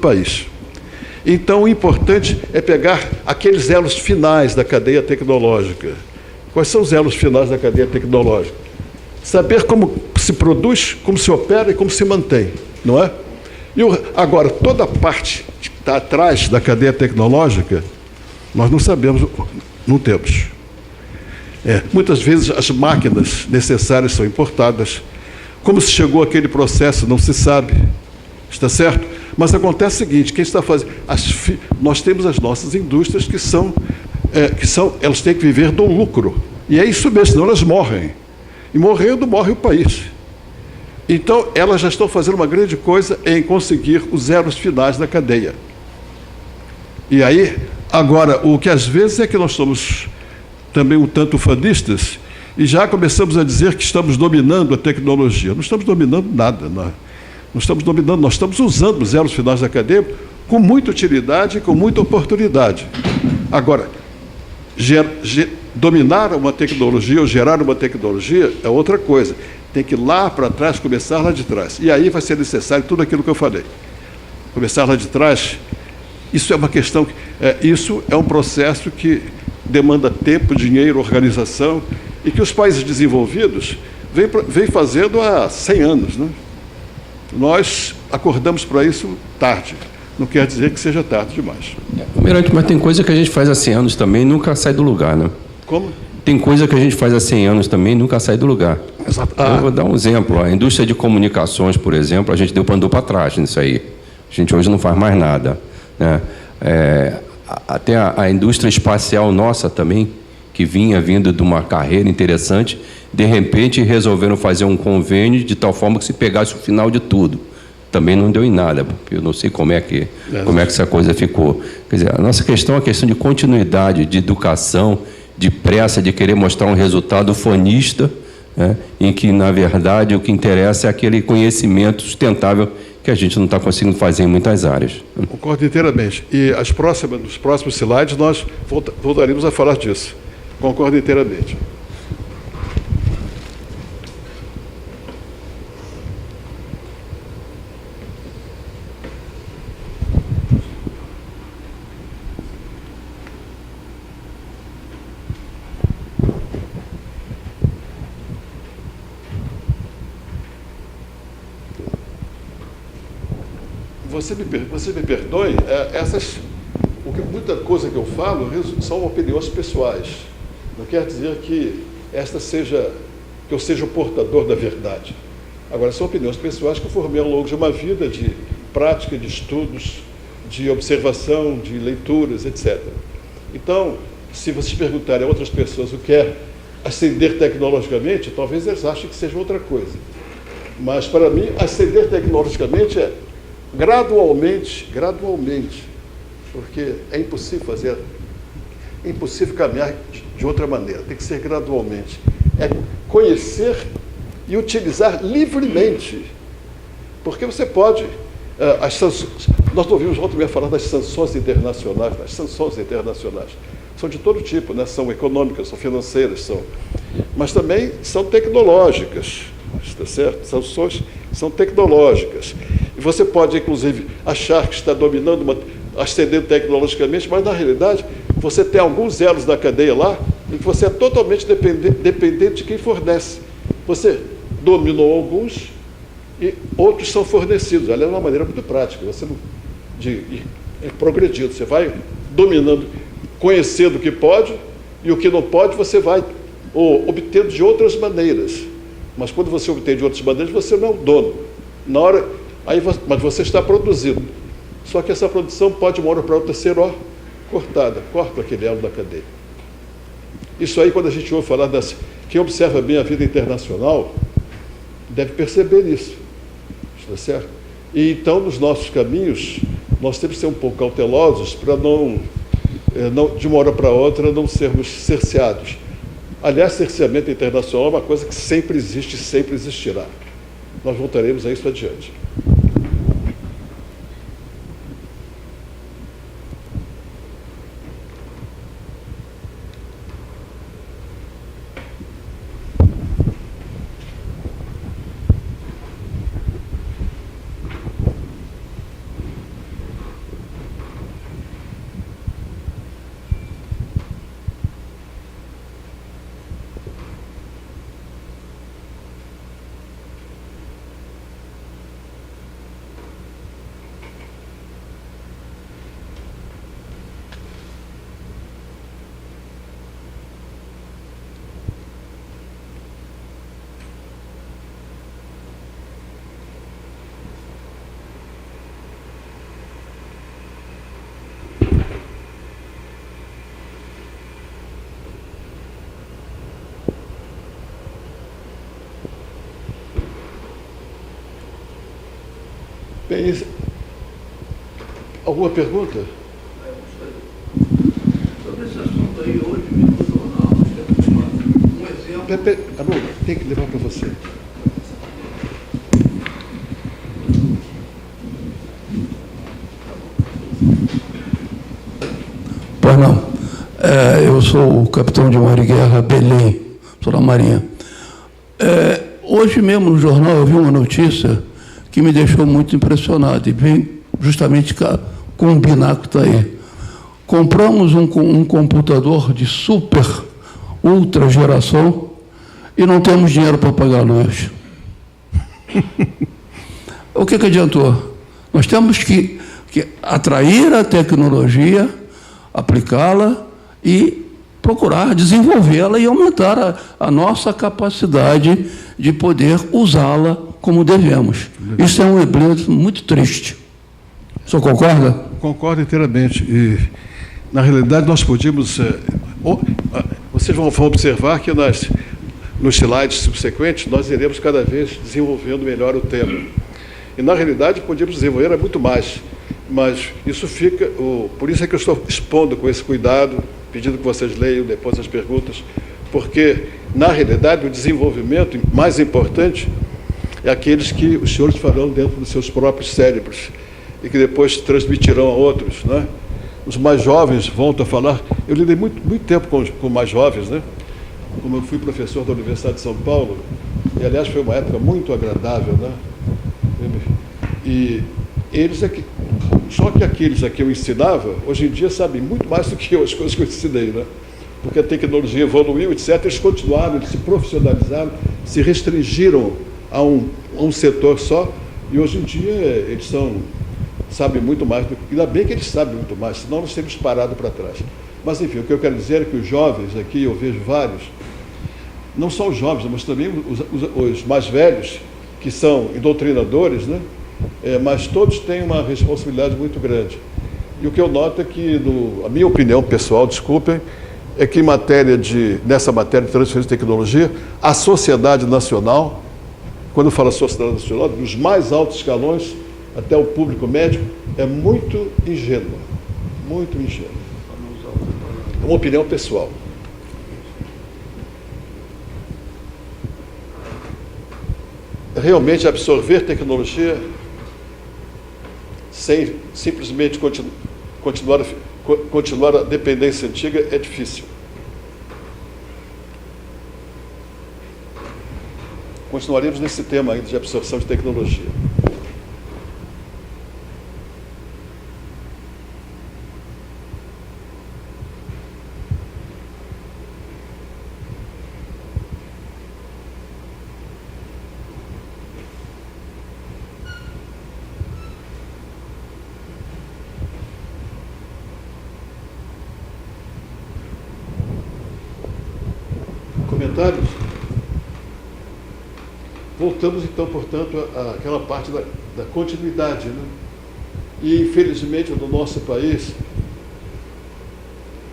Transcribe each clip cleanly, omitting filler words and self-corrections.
país. Então, o importante é pegar aqueles elos finais da cadeia tecnológica. Quais são os elos finais da cadeia tecnológica? Saber como se produz, como se opera e como se mantém, não é? Agora, toda a parte que está atrás da cadeia tecnológica, nós não sabemos, não temos. Muitas vezes as máquinas necessárias são importadas. Como se chegou àquele processo, não se sabe. Está certo? Mas acontece o seguinte, quem está fazendo... Nós temos as nossas indústrias que elas têm que viver do lucro. E é isso mesmo, senão elas morrem. E morrendo, morre o país. Então, elas já estão fazendo uma grande coisa em conseguir os elos finais da cadeia. E aí, agora, o que às vezes é que nós somos também um tanto ufanistas e já começamos a dizer que estamos dominando a tecnologia. Não estamos dominando nada, não estamos dominando, nós estamos usando os elos finais da cadeia com muita utilidade e com muita oportunidade. Agora, dominar uma tecnologia ou gerar uma tecnologia é outra coisa. Tem que ir lá para trás, começar lá de trás. E aí vai ser necessário tudo aquilo que eu falei. Começar lá de trás, isso é uma questão, isso é um processo que demanda tempo, dinheiro, organização, e que os países desenvolvidos vêm fazendo há 100 anos, né? Nós acordamos para isso tarde. Não quer dizer que seja tarde demais. Almirante, mas tem coisa que a gente faz há 100 anos também e nunca sai do lugar, né? Como? Tem coisa que a gente faz há 100 anos também e nunca sai do lugar. Exato. Eu vou dar um exemplo. A indústria de comunicações, por exemplo, a gente andou para trás nisso aí. A gente hoje não faz mais nada, né? Até a indústria espacial nossa também, que vinha vindo de uma carreira interessante, de repente resolveram fazer um convênio de tal forma que se pegasse o final de tudo. Também não deu em nada, porque eu não sei como é que essa coisa ficou. Quer dizer, a nossa questão é a questão de continuidade, de educação, de pressa, de querer mostrar um resultado fonista, né, em que, na verdade, o que interessa é aquele conhecimento sustentável que a gente não está conseguindo fazer em muitas áreas. Concordo inteiramente. E nos próximos slides nós voltaremos a falar disso. Concordo inteiramente. Você me perdoe, muita coisa que eu falo são opiniões pessoais. Não quer dizer que eu seja o portador da verdade. Agora, são opiniões pessoais que eu formei ao longo de uma vida de prática, de estudos, de observação, de leituras, etc. Então, se vocês perguntarem a outras pessoas o que é ascender tecnologicamente, talvez eles achem que seja outra coisa. Mas, para mim, ascender tecnologicamente é gradualmente, porque é impossível caminhar de outra maneira, tem que ser gradualmente. É conhecer e utilizar livremente, porque você pode... nós ouvimos ontem falar das sanções internacionais. São de todo tipo, né? São econômicas, são financeiras, mas também são tecnológicas, está certo? Sanções são tecnológicas. E você pode, inclusive, achar que está dominando, ascendendo tecnologicamente, mas, na realidade, você tem alguns elos da cadeia lá em que você é totalmente dependente de quem fornece. Você dominou alguns e outros são fornecidos. Aliás, é uma maneira muito prática. Você é progredido. Você vai dominando, conhecendo o que pode e o que não pode, você vai obtendo de outras maneiras. Mas quando você obtém de outras maneiras, você não é o dono. Mas você está produzindo. Só que essa produção pode, uma hora para outra, ser cortada. Corta aquele elo da cadeia. Isso aí, quando a gente ouve falar quem observa bem a vida internacional, deve perceber isso. Está certo? E então, nos nossos caminhos, nós temos que ser um pouco cautelosos para não, de uma hora para outra, não sermos cerceados. Aliás, cerceamento internacional é uma coisa que sempre existe e sempre existirá. Nós voltaremos a isso adiante. Bem, alguma pergunta? Sobre esse assunto aí, hoje mesmo no jornal, nós temos um exemplo. Alô, tem que levar para você. Pois não. Eu sou o capitão de Mar e Guerra Belém, sou da Marinha. Hoje mesmo no jornal eu vi uma notícia que me deixou muito impressionado e vem justamente combinar com o que está aí. Compramos um computador de super, ultra geração e não temos dinheiro para pagar a luz. O que adiantou? Nós temos que atrair a tecnologia, aplicá-la e procurar desenvolvê-la e aumentar a nossa capacidade de poder usá-la como devemos. Isso é um elemento muito triste. O senhor concorda? Concordo inteiramente. E, na realidade, nós podíamos... vocês vão observar que nos slides subsequentes nós iremos cada vez desenvolvendo melhor o tema. E, na realidade, podíamos desenvolver muito mais. Mas isso fica... por isso é que eu estou expondo com esse cuidado, pedindo que vocês leiam depois as perguntas, porque, na realidade, o desenvolvimento mais importante é aqueles que os senhores farão dentro dos seus próprios cérebros e que depois transmitirão a outros, né? Os mais jovens voltam a falar. Eu lidei muito tempo com mais jovens, né? Como eu fui professor da Universidade de São Paulo, e, aliás, foi uma época muito agradável, né? E eles só que aqueles a que eu ensinava, hoje em dia sabem muito mais do que eu, as coisas que eu ensinei, né? Porque a tecnologia evoluiu, etc. Eles continuaram, eles se profissionalizaram, se restringiram a um setor só, e hoje em dia eles sabem muito mais do que... Ainda bem que eles sabem muito mais, senão nós teríamos parado para trás. Mas, enfim, o que eu quero dizer é que os jovens aqui, eu vejo vários, não só os jovens, mas também os mais velhos, que são doutrinadores, né? Mas todos têm uma responsabilidade muito grande. E o que eu noto é que, a minha opinião pessoal, desculpem, é que nessa matéria de transferência de tecnologia, a sociedade nacional, quando eu falo sociedade nacional, dos mais altos escalões até o público médio, é muito ingênua. Muito ingênua. É uma opinião pessoal. Realmente absorver tecnologia sem simplesmente continuar a dependência antiga é difícil. Continuaremos nesse tema ainda de absorção de tecnologia. Comentários? Voltamos, então, portanto, àquela parte da continuidade, né? E, infelizmente, no nosso país,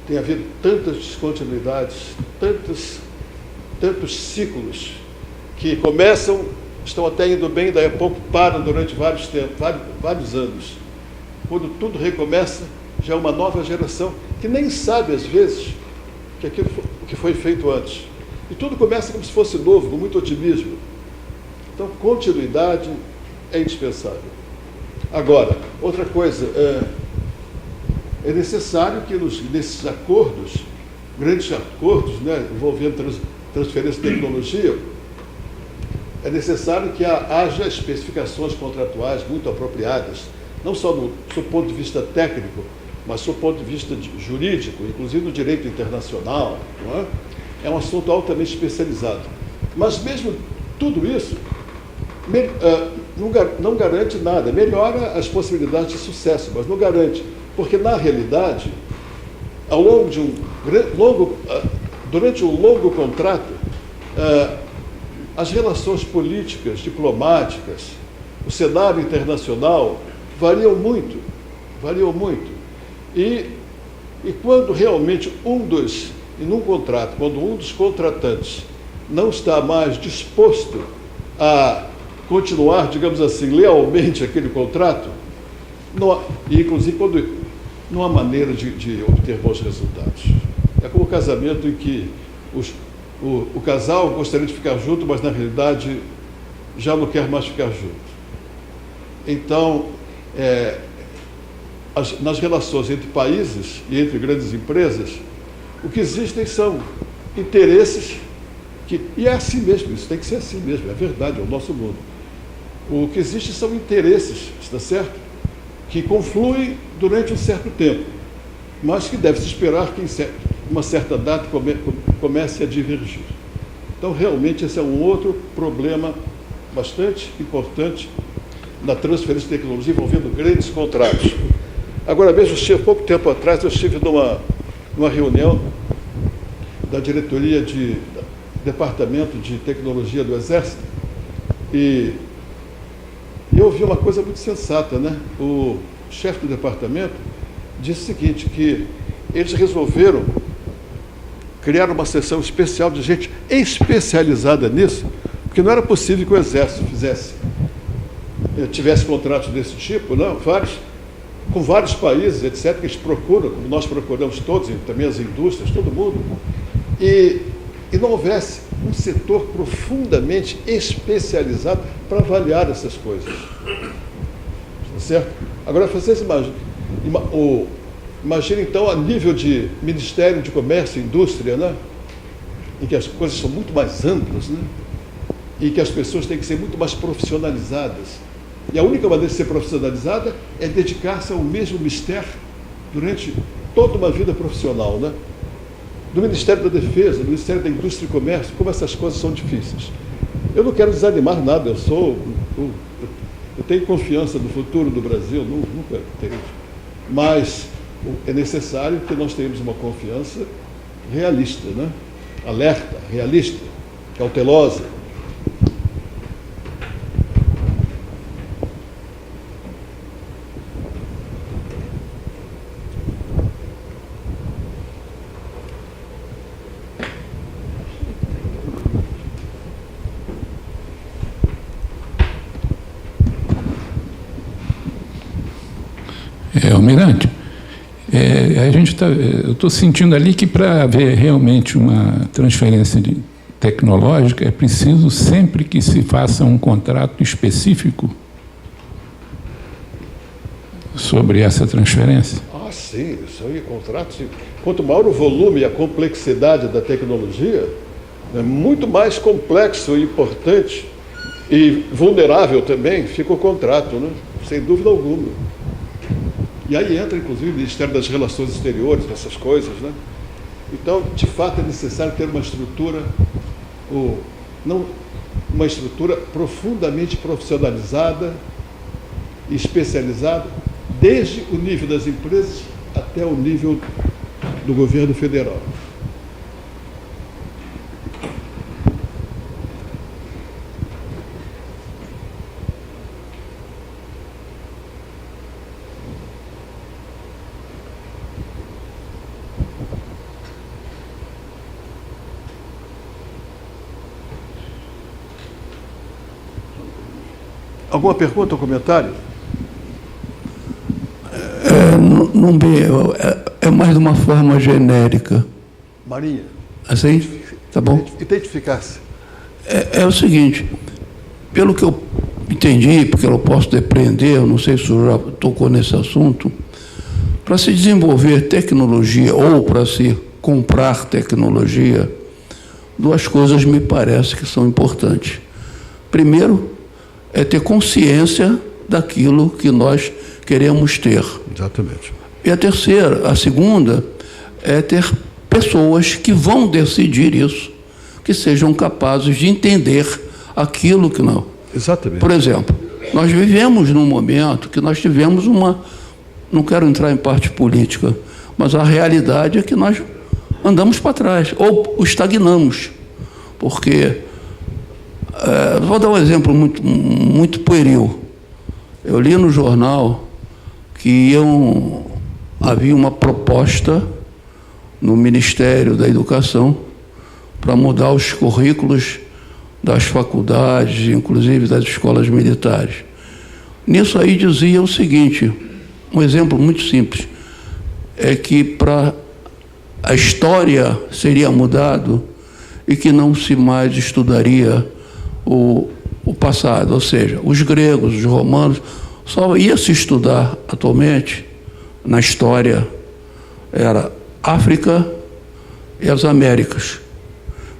tem havido tantas descontinuidades, tantos ciclos, que começam, estão até indo bem, daí a pouco param durante vários anos. Quando tudo recomeça, já é uma nova geração, que nem sabe, às vezes, que aquilo que foi feito antes. E tudo começa como se fosse novo, com muito otimismo. Então, continuidade é indispensável. Agora, outra coisa, é necessário que nesses acordos, grandes acordos, né, envolvendo transferência de tecnologia, é necessário que haja especificações contratuais muito apropriadas, não só do ponto de vista técnico, mas do ponto de vista jurídico, inclusive no direito internacional, não é? É um assunto altamente especializado. Mas mesmo tudo isso não garante nada. Melhora as possibilidades de sucesso, mas não garante. Porque, na realidade, ao longo de durante um longo contrato, as relações políticas, diplomáticas, o cenário internacional variam muito. E quando realmente num contrato, quando um dos contratantes não está mais disposto a continuar, digamos assim, lealmente aquele contrato, e inclusive quando não há maneira de obter bons resultados. É como o casamento em que o casal gostaria de ficar junto, mas na realidade já não quer mais ficar junto. Então, nas relações entre países e entre grandes empresas, o que existem são interesses e é assim mesmo, isso tem que ser assim mesmo, é verdade, é o nosso mundo. O que existe são interesses, está certo? Que confluem durante um certo tempo, mas que deve-se esperar que em uma certa data comece a divergir. Então, realmente, esse é um outro problema bastante importante na transferência de tecnologia envolvendo grandes contratos. Agora mesmo, pouco tempo atrás, eu estive numa reunião da diretoria do Departamento de Tecnologia do Exército e eu ouvi uma coisa muito sensata, né? O chefe do departamento disse o seguinte, que eles resolveram criar uma seção especial de gente especializada nisso, porque não era possível que o Exército tivesse contratos desse tipo, não, com vários países, etc., que eles procuram, como nós procuramos todos, também as indústrias, todo mundo, e não houvesse um setor profundamente especializado para avaliar essas coisas. Certo? Agora, vocês imaginem, então, a nível de Ministério de Comércio e Indústria, né? Em que as coisas são muito mais amplas, né? E que as pessoas têm que ser muito mais profissionalizadas. E a única maneira de ser profissionalizada é dedicar-se ao mesmo mistério durante toda uma vida profissional, né? Do Ministério da Defesa, do Ministério da Indústria e Comércio, como essas coisas são difíceis. Eu não quero desanimar nada, eu tenho confiança no futuro do Brasil, nunca tenho, mas é necessário que nós tenhamos uma confiança realista, né? Alerta, realista, cautelosa. Almirante, eu estou sentindo ali que para haver realmente uma transferência tecnológica é preciso sempre que se faça um contrato específico sobre essa transferência. Ah, sim, isso aí, contrato. Quanto maior o volume e a complexidade da tecnologia, é muito mais complexo e importante e vulnerável também fica o contrato, né? Sem dúvida alguma. E aí entra, inclusive, o Ministério das Relações Exteriores, essas coisas, né? Então, de fato, é necessário ter uma estrutura profundamente profissionalizada e especializada, desde o nível das empresas até o nível do governo federal. Alguma pergunta ou comentário? É mais de uma forma genérica. Marinha. Assim? Tá bom? Identificar-se. É o seguinte, pelo que eu entendi, porque eu posso depreender, eu não sei se o senhor já tocou nesse assunto, para se desenvolver tecnologia ou para se comprar tecnologia, duas coisas me parece que são importantes. Primeiro, é ter consciência daquilo que nós queremos ter. Exatamente. E a segunda, é ter pessoas que vão decidir isso, que sejam capazes de entender aquilo que não. Exatamente. Por exemplo, nós vivemos num momento que nós tivemos não quero entrar em parte política, mas a realidade é que nós andamos para trás, ou estagnamos, porque... vou dar um exemplo muito pueril. Eu li no jornal que havia uma proposta no Ministério da Educação para mudar os currículos das faculdades, inclusive das escolas militares. Nisso aí dizia o seguinte, um exemplo muito simples, é que para a história seria mudado e que não se mais estudaria o passado, ou seja, os gregos, os romanos, só ia se estudar atualmente na história, era África e as Américas.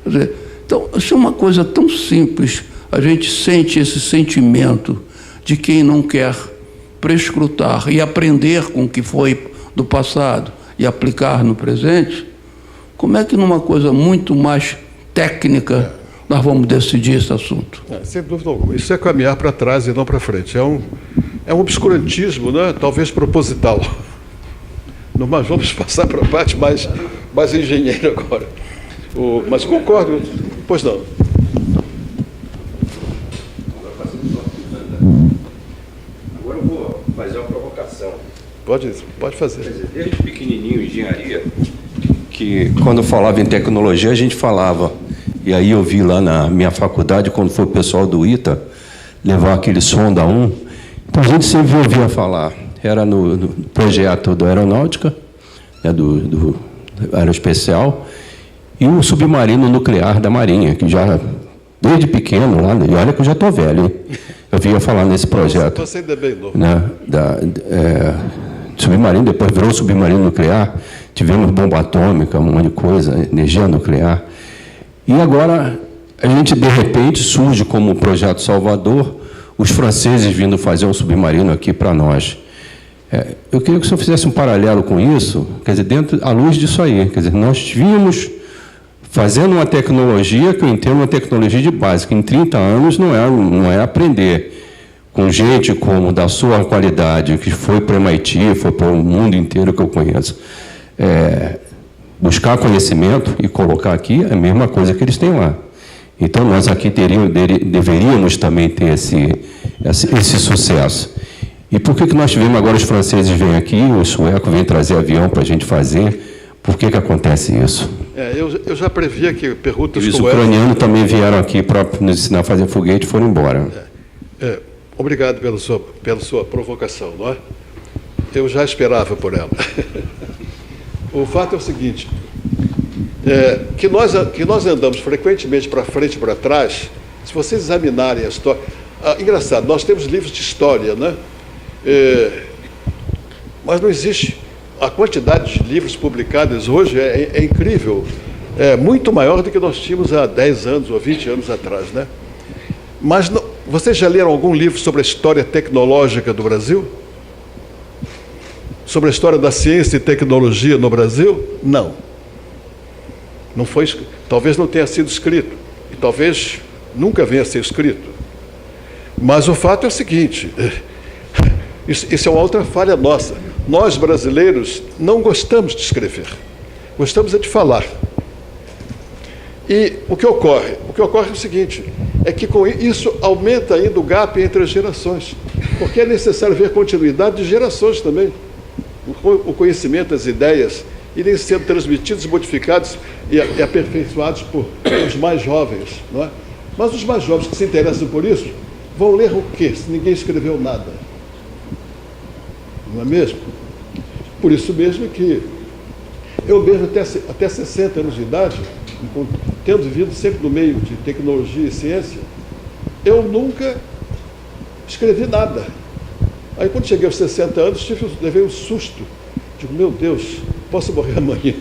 Quer dizer, então, isso é uma coisa tão simples, a gente sente esse sentimento de quem não quer prescrutar e aprender com o que foi do passado e aplicar no presente. Como é que numa coisa muito mais técnica nós vamos decidir esse assunto? Sem dúvida alguma. Isso é caminhar para trás e não para frente. É um obscurantismo, né? Talvez proposital. Mas vamos passar para a parte mais engenheira agora. Mas concordo. Pois não. Agora eu vou fazer uma provocação. Pode fazer. Quer dizer, desde pequenininho, engenharia, que quando eu falava em tecnologia, a gente falava. E aí eu vi lá na minha faculdade, quando foi o pessoal do ITA, levar aquele sonda 1. Então a gente sempre ouvia falar. Era no projeto do Aeronáutica, né, do Aeroespecial, e o submarino nuclear da Marinha, que já, desde pequeno, lá, e olha que eu já estou velho, hein? Eu vinha falar nesse projeto. Você ainda é bem novo. Né, submarino, depois virou submarino nuclear, tivemos bomba atômica, um monte de coisa, energia nuclear. E agora, a gente, de repente, surge como o Projeto Salvador, os franceses vindo fazer um submarino aqui para nós. Eu queria que o senhor fizesse um paralelo com isso, quer dizer, à luz disso aí. Quer dizer, nós vimos fazendo uma tecnologia, que eu entendo uma tecnologia de base, que em 30 anos não é aprender com gente como da sua qualidade, que foi para o MIT, foi para o mundo inteiro que eu conheço. Buscar conhecimento e colocar aqui é a mesma coisa que eles têm lá. Então, nós aqui deveríamos também ter esse sucesso. E por que nós tivemos agora os franceses vêm aqui, os suecos vêm trazer avião para a gente fazer? Por que acontece isso? Eu já previa que perguntas como essa... Os ucranianos também vieram aqui para nos ensinar a fazer foguete e foram embora. Obrigado pela sua provocação, não é? Eu já esperava por ela. O fato é o seguinte, que nós andamos frequentemente para frente e para trás. Se vocês examinarem a história... engraçado, nós temos livros de história, né? Mas não existe... A quantidade de livros publicados hoje é incrível. É muito maior do que nós tínhamos há 10 anos ou 20 anos atrás, né? Mas não, vocês já leram algum livro sobre a história tecnológica do Brasil? Sobre a história da ciência e tecnologia no Brasil? Não. Não foi, talvez não tenha sido escrito. E talvez nunca venha a ser escrito. Mas o fato é o seguinte, isso é uma outra falha nossa. Nós, brasileiros, não gostamos de escrever. Gostamos é de falar. E o que ocorre? O que ocorre é o seguinte, é que com isso aumenta ainda o gap entre as gerações. Porque é necessário ver continuidade de gerações também. O conhecimento, as ideias, irem sendo transmitidos, modificados e aperfeiçoados por os mais jovens, não é? Mas os mais jovens que se interessam por isso vão ler o quê, se ninguém escreveu nada? Não é mesmo? Por isso mesmo que eu mesmo até 60 anos de idade, tendo vivido sempre no meio de tecnologia e ciência, eu nunca escrevi nada. Aí quando cheguei aos 60 anos, levei um susto. Digo, meu Deus, posso morrer amanhã?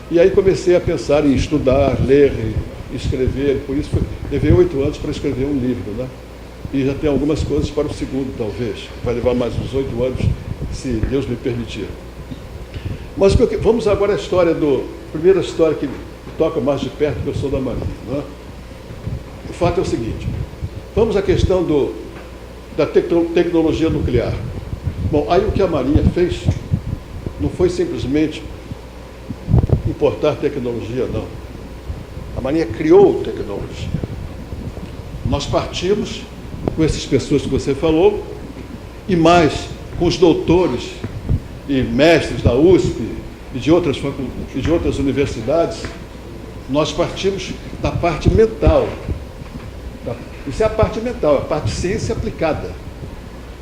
E aí comecei a pensar em estudar, ler e escrever. Por isso levei 8 anos para escrever um livro, né? E já tem algumas coisas para o segundo, talvez. Vai levar mais uns 8 anos, se Deus me permitir. Mas vamos agora à história primeira história que toca mais de perto, que eu sou da Marinha, não é? O fato é o seguinte, vamos à questão da tecnologia nuclear. Bom, aí o que a Marinha fez não foi simplesmente importar tecnologia, não. A Marinha criou tecnologia. Nós partimos com essas pessoas que você falou, e mais com os doutores e mestres da USP e de outras universidades, nós partimos da parte mental, Isso é a parte mental, a parte de ciência aplicada.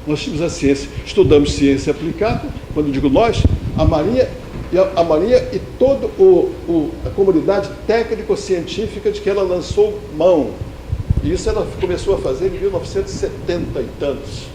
Nós tínhamos a ciência, estudamos ciência aplicada, quando eu digo nós, a Marinha e toda a comunidade técnico-científica de que ela lançou mão. E isso ela começou a fazer em 1970 e tantos.